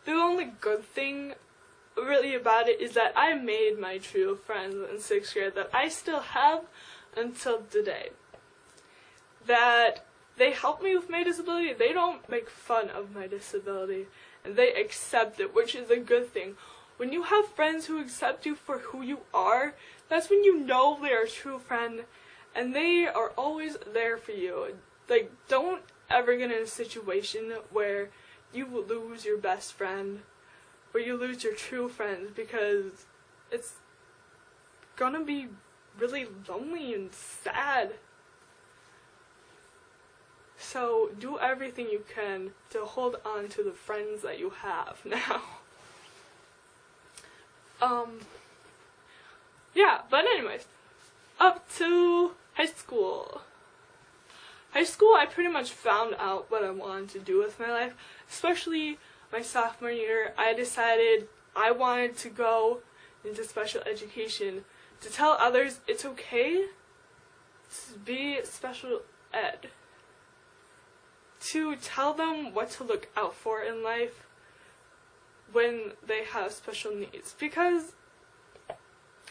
the only good thing really about it is that I made my true friends in 6th grade that I still have until today. That they help me with my disability. They don't make fun of my disability, and they accept it, which is a good thing. When you have friends who accept you for who you are, that's when you know they're a true friend, and they are always there for you. Like, don't ever get in a situation where you will lose your best friend, where you lose your true friends, because it's gonna be really lonely and sad. So do everything you can to hold on to the friends that you have now. Yeah, but anyways, up to high school. High school, I pretty much found out what I wanted to do with my life, especially my sophomore year. I decided I wanted to go into special education, to tell others it's okay to be special ed, to tell them what to look out for in life when they have special needs, because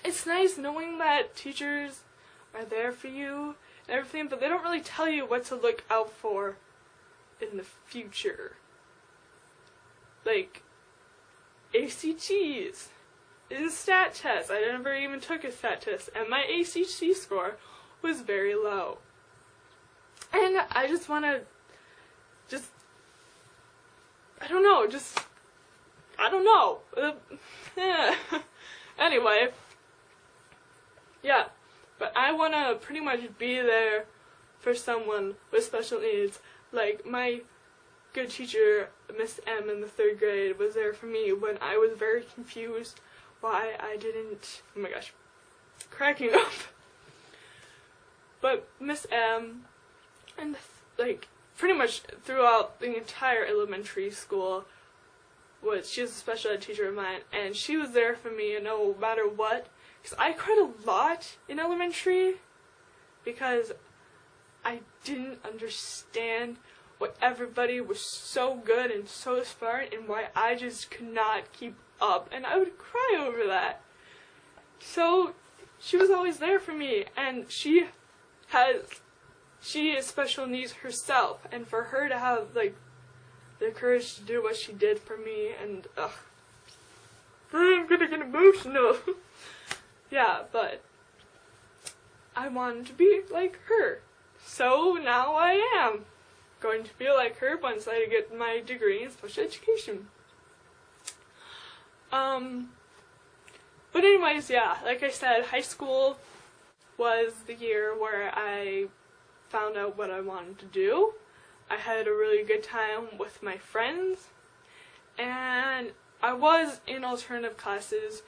it's nice knowing that teachers are there for you and everything, but they don't really tell you what to look out for in the future. Like, ACTs, in stat tests. I never even took a stat test, and my ACT score was very low. And I just want to I don't know. Anyway, yeah, but I want to pretty much be there for someone with special needs. Like, my good teacher, Miss M in the 3rd grade, was there for me when I was very confused why I didn't, oh my gosh, cracking up. But Miss M, and like, pretty much throughout the entire elementary school, she was a special ed teacher of mine, and she was there for me no matter what, because I cried a lot in elementary, because I didn't understand why everybody was so good and so smart, and why I just could not keep up, and I would cry over that. So, she was always there for me, and she has special needs herself, and for her to have, like, the courage to do what she did for me, and, I'm gonna get emotional. Yeah, but I wanted to be like her, so now I am going to be like her once I get my degree in special education. But anyways, yeah, like I said, high school was the year where I found out what I wanted to do. I had a really good time with my friends, and I was in alternative classes